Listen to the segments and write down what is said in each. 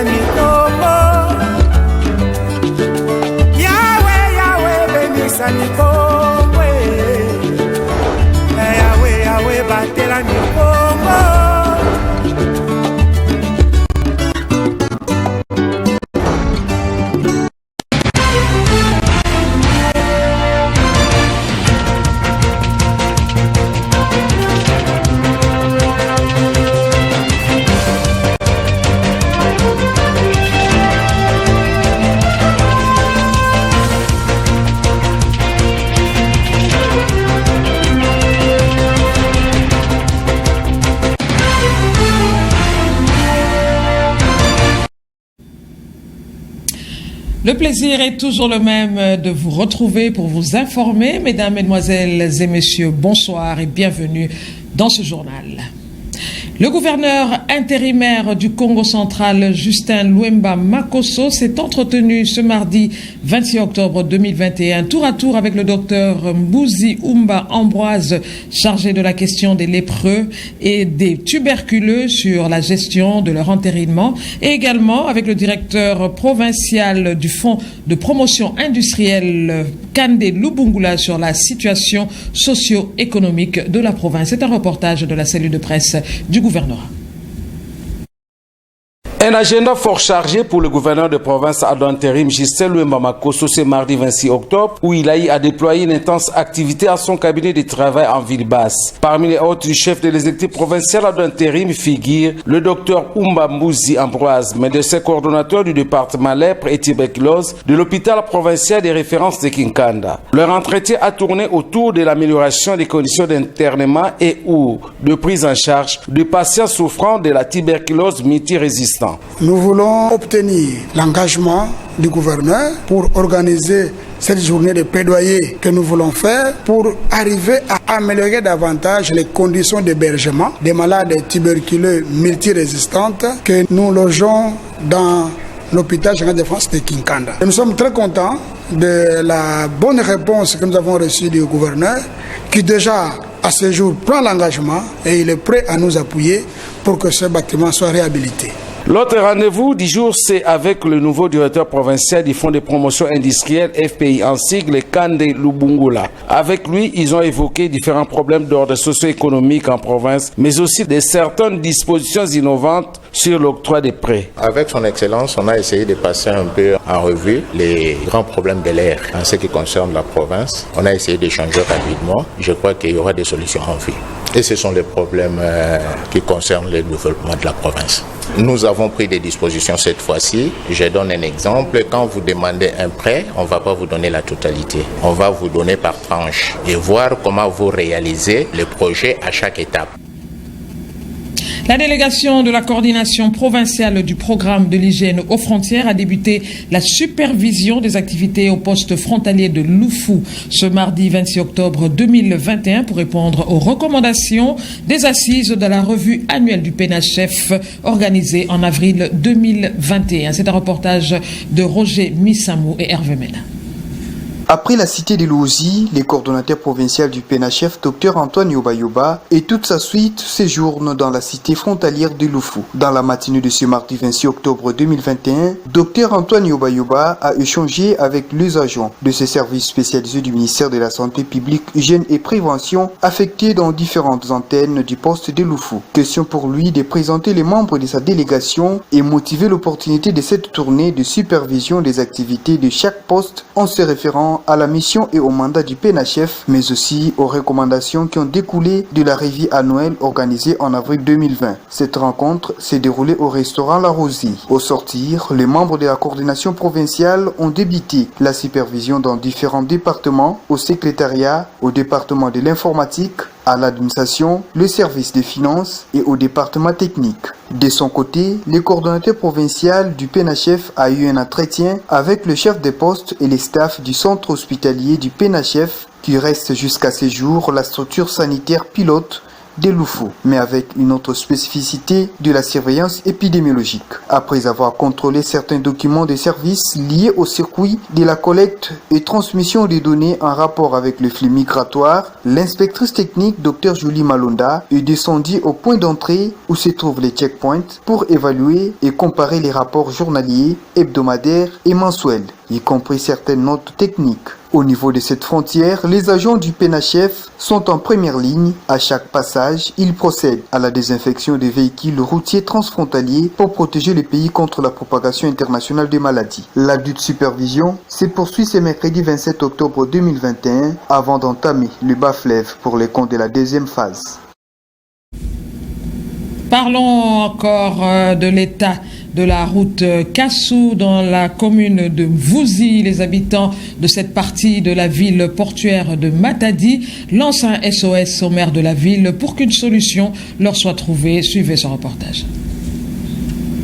batelani Kongo. Yahweh, Yahweh, bénissani Kongo. Yahweh, Yahweh, batelani Kongo. Le plaisir est toujours le même de vous retrouver pour vous informer. Mesdames, Mesdemoiselles et Messieurs, bonsoir et bienvenue dans ce journal. Le gouverneur intérimaire du Congo central, Justin Luemba Makosso, s'est entretenu ce mardi 26 octobre 2021, tour à tour avec le docteur Mbuzi Umba Ambroise, chargé de la question des lépreux et des tuberculeux sur la gestion de leur entérinement, et également avec le directeur provincial du Fonds de promotion industrielle Kande Lubungula sur la situation socio-économique de la province. C'est un reportage de la cellule de presse du gouvernement. Un agenda fort chargé pour le gouverneur de province ad intérim Justin Luemba Makosso ce mardi 26 octobre, où il a eu à déployer une intense activité à son cabinet de travail en ville basse. Parmi les autres du chef de l'exécutif provincial ad intérim figure le docteur Umba Mbuzi Ambroise, médecin coordonnateur du département lèpre et tuberculose de l'hôpital provincial des références de Kinkanda. Leur entretien a tourné autour de l'amélioration des conditions d'internement et ou de prise en charge de patients souffrant de la tuberculose multirésistante. Nous voulons obtenir l'engagement du gouverneur pour organiser cette journée de plaidoyer que nous voulons faire pour arriver à améliorer davantage les conditions d'hébergement des malades tuberculeux multirésistantes que nous logeons dans l'hôpital général de France de Kinkanda. Et nous sommes très contents de la bonne réponse que nous avons reçue du gouverneur qui déjà à ce jour prend l'engagement et il est prêt à nous appuyer pour que ce bâtiment soit réhabilité. L'autre rendez-vous du jour, c'est avec le nouveau directeur provincial du Fonds de promotion industrielle FPI, en sigle Kande Lubungula. Avec lui, ils ont évoqué différents problèmes d'ordre socio-économique en province, mais aussi de certaines dispositions innovantes sur l'octroi des prêts. Avec son excellence, on a essayé de passer un peu en revue les grands problèmes de l'air en ce qui concerne la province. On a essayé d'échanger rapidement. Je crois qu'il y aura des solutions en vue. Et ce sont les problèmes qui concernent le développement de la province. Nous avons pris des dispositions cette fois-ci. Je donne un exemple. Quand vous demandez un prêt, on ne va pas vous donner la totalité. On va vous donner par tranche et voir comment vous réalisez le projet à chaque étape. La délégation de la coordination provinciale du programme de l'hygiène aux frontières a débuté la supervision des activités au poste frontalier de Loufou ce mardi 26 octobre 2021 pour répondre aux recommandations des assises de la revue annuelle du PNHF organisée en avril 2021. C'est un reportage de Roger Missamou et Hervé Mena. Après la cité de Louzi, les coordonnateurs provinciaux du PNHF, Dr Antoine Yoba et toute sa suite séjournent dans la cité frontalière de Loufou. Dans la matinée de ce mardi 26 octobre 2021, Dr Antoine Yoba a échangé avec les agents de ces services spécialisés du ministère de la Santé publique, Hygiène et Prévention affectés dans différentes antennes du poste de Loufou. Question pour lui de présenter les membres de sa délégation et motiver l'opportunité de cette tournée de supervision des activités de chaque poste en se référant à la mission et au mandat du PNHF, mais aussi aux recommandations qui ont découlé de la revue annuelle organisée en avril 2020. Cette rencontre s'est déroulée au restaurant La Rosie. Au sortir, les membres de la coordination provinciale ont débuté la supervision dans différents départements, au secrétariat, au département de l'informatique, à l'administration, le service des finances et au département technique. De son côté, le coordonnateur provincial du PNHF a eu un entretien avec le chef de poste et les staffs du centre hospitalier du PNHF qui reste jusqu'à ce jour la structure sanitaire pilote de Loufou, mais avec une autre spécificité de la surveillance épidémiologique. Après avoir contrôlé certains documents de services liés au circuit de la collecte et transmission des données en rapport avec le flux migratoire, l'inspectrice technique Dr Julie Malonda est descendue au point d'entrée où se trouvent les checkpoints pour évaluer et comparer les rapports journaliers, hebdomadaires et mensuels, y compris certaines notes techniques. Au niveau de cette frontière, les agents du PNHF sont en première ligne. À chaque passage, ils procèdent à la désinfection des véhicules routiers transfrontaliers pour protéger le pays contre la propagation internationale des maladies. La dite supervision se poursuit ce mercredi 27 octobre 2021 avant d'entamer le bas-fleuve pour les comptes de la deuxième phase. Parlons encore de l'état de la route Kassou dans la commune de Mvouzi. Les habitants de cette partie de la ville portuaire de Matadi lancent un SOS au maire de la ville pour qu'une solution leur soit trouvée. Suivez ce reportage.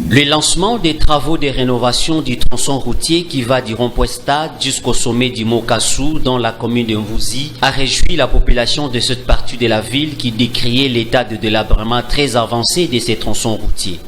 Le lancement des travaux de rénovation du tronçon routier qui va du rond-point Stade jusqu'au sommet du Mont Kassou dans la commune de Mvouzi a réjoui la population de cette partie de la ville qui décriait l'état de délabrement très avancé de ces tronçons routiers.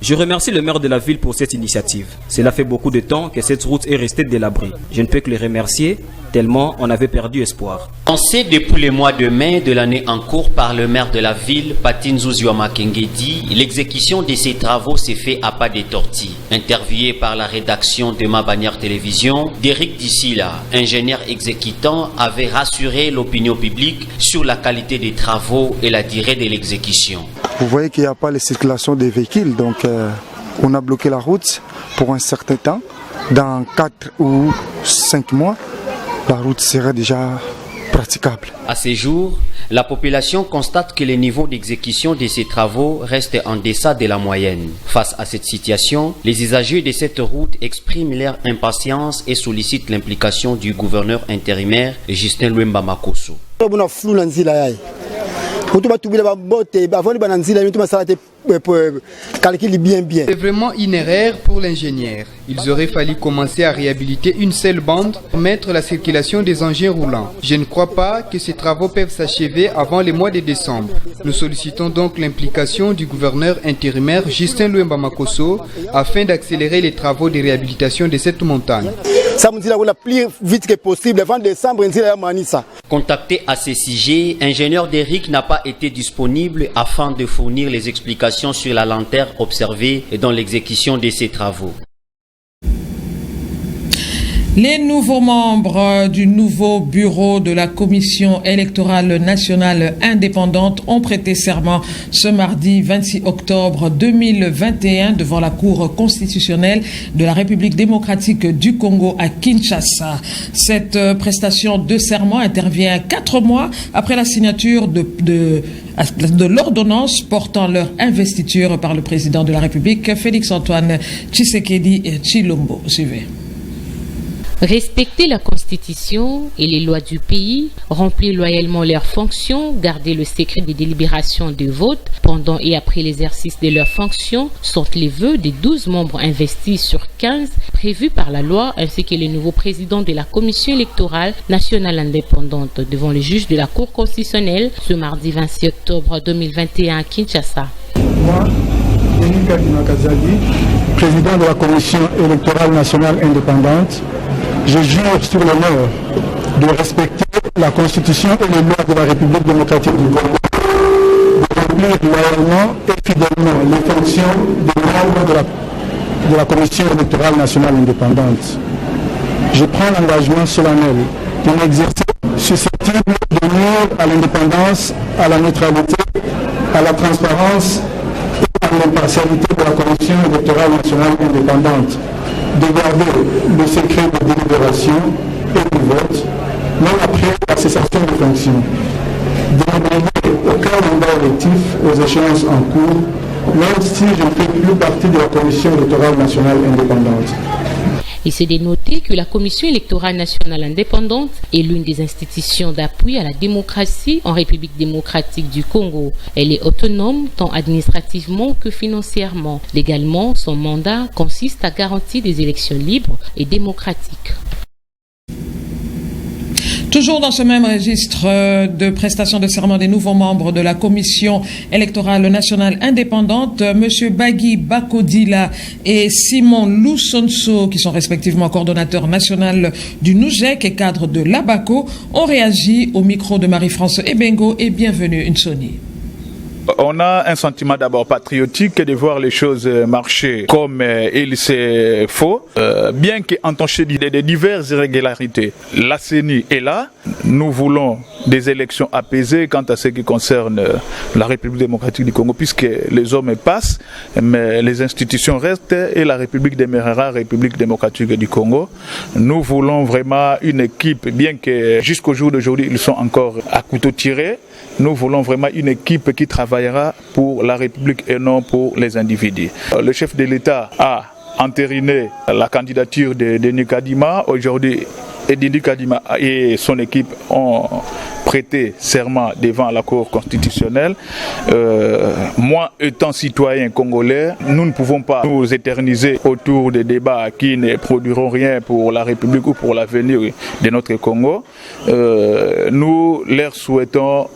Je remercie le maire de la ville pour cette initiative. Cela fait beaucoup de temps que cette route est restée délabrée. Je ne peux que les remercier, tellement on avait perdu espoir. Lancé depuis le mois de mai de l'année en cours par le maire de la ville, Patin Zouziwa Makengedi, l'exécution de ces travaux s'est fait à pas de tortilles. Interviewé par la rédaction de Ma Bannière Télévision, Derek Dissila, ingénieur exécutant, avait rassuré l'opinion publique sur la qualité des travaux et la durée de l'exécution. Vous voyez qu'il n'y a pas la circulation des véhicules, donc on a bloqué la route pour un certain temps. Dans 4 ou 5 mois, la route serait déjà praticable. À ce jour, la population constate que le niveau d'exécution de ces travaux reste en deçà de la moyenne. Face à cette situation, les usagers de cette route expriment leur impatience et sollicitent l'implication du gouverneur intérimaire Justin Luemba Makosso. C'est vraiment une erreur pour l'ingénieur. Il aurait fallu commencer à réhabiliter une seule bande pour permettre la circulation des engins roulants. Je ne crois pas que ces travaux peuvent s'achever avant le mois de décembre. Nous sollicitons donc l'implication du gouverneur intérimaire Justin Luemba Makosso afin d'accélérer les travaux de réhabilitation de cette montagne. Contacté à ce sujet, ingénieur Derrick n'a pas été disponible afin de fournir les explications sur la lenteur observée dans l'exécution de ces travaux. Les nouveaux membres du nouveau bureau de la Commission électorale nationale indépendante ont prêté serment ce mardi 26 octobre 2021 devant la Cour constitutionnelle de la République démocratique du Congo à Kinshasa. Cette prestation de serment intervient 4 mois après la signature de l'ordonnance portant leur investiture par le président de la République, Félix-Antoine Tshisekedi Tshilombo. Suivez. Respecter la Constitution et les lois du pays, remplir loyalement leurs fonctions, garder le secret des délibérations de vote pendant et après l'exercice de leurs fonctions sont les vœux des 12 membres investis sur 15 prévus par la loi ainsi que le nouveau président de la Commission électorale nationale indépendante devant le juge de la Cour constitutionnelle ce mardi 26 octobre 2021 à Kinshasa. Moi, Denis Kadima Kazali, président de la Commission électorale nationale indépendante, je jure sur l'honneur de respecter la Constitution et les lois de la République démocratique du Congo, de remplir loyalement et fidèlement les fonctions de membre de la Commission électorale nationale indépendante. Je prends l'engagement solennel de m'exercer susceptible de nuire à l'indépendance, à la neutralité, à la transparence et à l'impartialité de la Commission électorale nationale indépendante, de garder le secret de délibération et du vote, même après la cessation de fonction, de ne briguer aucun mandat électif aux échéances en cours, même si je ne fais plus partie de la Commission électorale nationale indépendante. Il s'est dénoté que la Commission électorale nationale indépendante est l'une des institutions d'appui à la démocratie en République démocratique du Congo. Elle est autonome tant administrativement que financièrement. Légalement, son mandat consiste à garantir des élections libres et démocratiques. Toujours dans ce même registre de prestation de serment des nouveaux membres de la Commission électorale nationale indépendante, M. Bagui Bakodila et Simon Loussonso, qui sont respectivement coordonnateurs national du NUJEC et cadres de l'ABACO, ont réagi au micro de Marie-France Ebengo et bienvenue Nsoni. On a un sentiment d'abord patriotique de voir les choses marcher comme il se faut, bien qu'entachées de diverses irrégularités. La CENI est là, nous voulons des élections apaisées quant à ce qui concerne la République démocratique du Congo, puisque les hommes passent, mais les institutions restent et la République demeurera République démocratique du Congo. Nous voulons vraiment une équipe, bien que jusqu'au jour d'aujourd'hui ils sont encore à couteau tiré, nous voulons vraiment une équipe qui travaillera pour la République et non pour les individus. Le chef de l'État a entériné la candidature de Denis Kadima. Aujourd'hui, Denis Kadima et son équipe ont prêté serment devant la Cour constitutionnelle. Moi, étant citoyen congolais, nous ne pouvons pas nous éterniser autour des débats qui ne produiront rien pour la République ou pour l'avenir de notre Congo. Nous leur souhaitons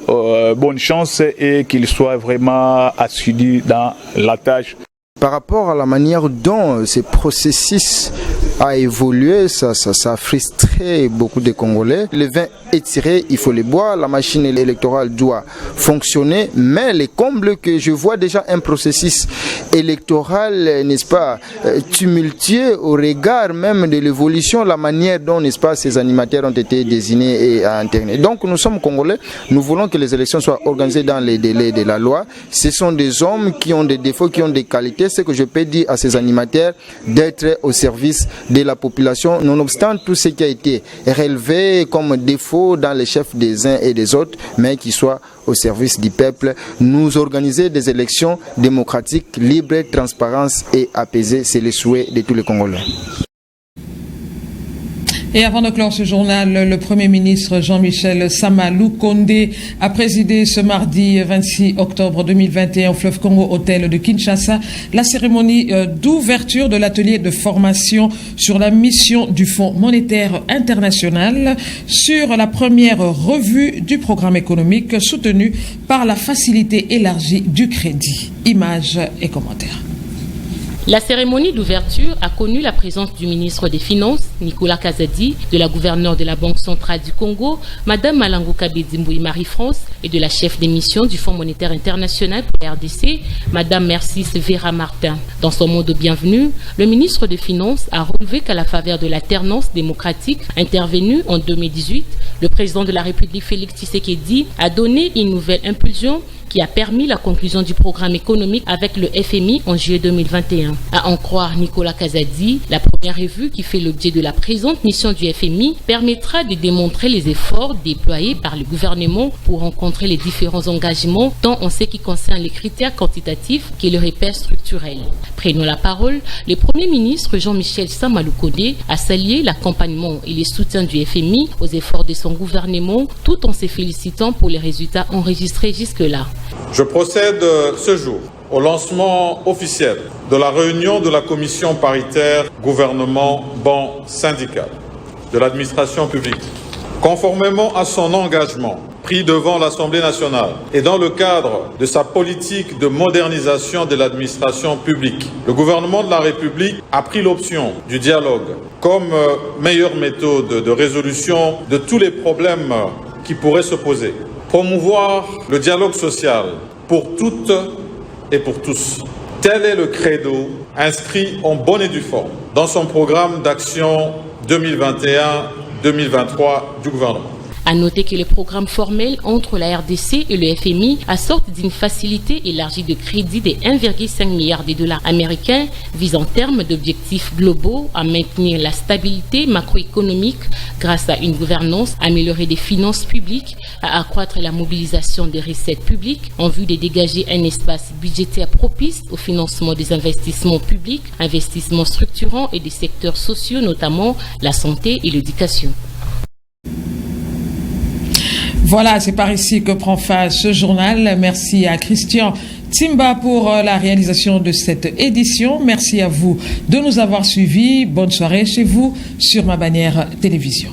bonne chance et qu'ils soient vraiment assidus dans la tâche. Par rapport à la manière dont ce processus a évolué, ça a frustré beaucoup de Congolais. Le vin est tiré, il faut le boire, la machine électorale doit fonctionner, mais les combles que je vois déjà un processus électoral, n'est-ce pas, tumultueux au regard même de l'évolution, la manière dont, n'est-ce pas, ces animateurs ont été désignés et internés. Donc nous sommes Congolais, nous voulons que les élections soient organisées dans les délais de la loi. Ce sont des hommes qui ont des défauts, qui ont des qualités. Ce que je peux dire à ces animateurs, d'être au service de la population, nonobstant tout ce qui a été relevé comme défaut dans les chefs des uns et des autres, mais qui soit au service du peuple. Nous organiser des élections démocratiques, libres, transparentes et apaisées, c'est le souhait de tous les Congolais. Et avant de clore ce journal, le Premier ministre Jean-Michel Sama Lukonde a présidé ce mardi 26 octobre 2021 au Fleuve Congo Hôtel de Kinshasa la cérémonie d'ouverture de l'atelier de formation sur la mission du Fonds monétaire international sur la première revue du programme économique soutenu par la facilité élargie du crédit. Images et commentaires. La cérémonie d'ouverture a connu la présence du ministre des Finances, Nicolas Kazadi, de la gouverneure de la Banque centrale du Congo, Madame Malango Kabedimbouy Marie-France, et de la chef des missions du Fonds monétaire international pour la RDC, Madame Mercis Vera Martin. Dans son mot de bienvenue, le ministre des Finances a relevé qu'à la faveur de l'alternance démocratique intervenue en 2018, le président de la République Félix Tshisekedi a donné une nouvelle impulsion qui a permis la conclusion du programme économique avec le FMI en juillet 2021. À en croire Nicolas Kazadi, la première revue qui fait l'objet de la présente mission du FMI permettra de démontrer les efforts déployés par le gouvernement pour rencontrer les différents engagements tant en ce qui concerne les critères quantitatifs que le repère structurel. Prenons la parole, le Premier ministre Jean-Michel Sama Lukonde a salué l'accompagnement et le soutien du FMI aux efforts de son gouvernement tout en se félicitant pour les résultats enregistrés jusque-là. Je procède ce jour au lancement officiel de la réunion de la commission paritaire gouvernement-banc syndical de l'administration publique. Conformément à son engagement pris devant l'Assemblée nationale et dans le cadre de sa politique de modernisation de l'administration publique, le gouvernement de la République a pris l'option du dialogue comme meilleure méthode de résolution de tous les problèmes qui pourraient se poser. Promouvoir le dialogue social pour toutes et pour tous. Tel est le credo inscrit en bonne et due forme dans son programme d'action 2021-2023 du gouvernement. À noter que le programme formel entre la RDC et le FMI assortent d'une facilité élargie de crédit de 1,5 milliard de dollars américains vise en termes d'objectifs globaux à maintenir la stabilité macroéconomique grâce à une gouvernance améliorée des finances publiques, à accroître la mobilisation des recettes publiques en vue de dégager un espace budgétaire propice au financement des investissements publics, investissements structurants et des secteurs sociaux, notamment la santé et l'éducation. Voilà, c'est par ici que prend fin ce journal. Merci à Christian Timba pour la réalisation de cette édition. Merci à vous de nous avoir suivis. Bonne soirée chez vous sur Ma Bannière Télévision.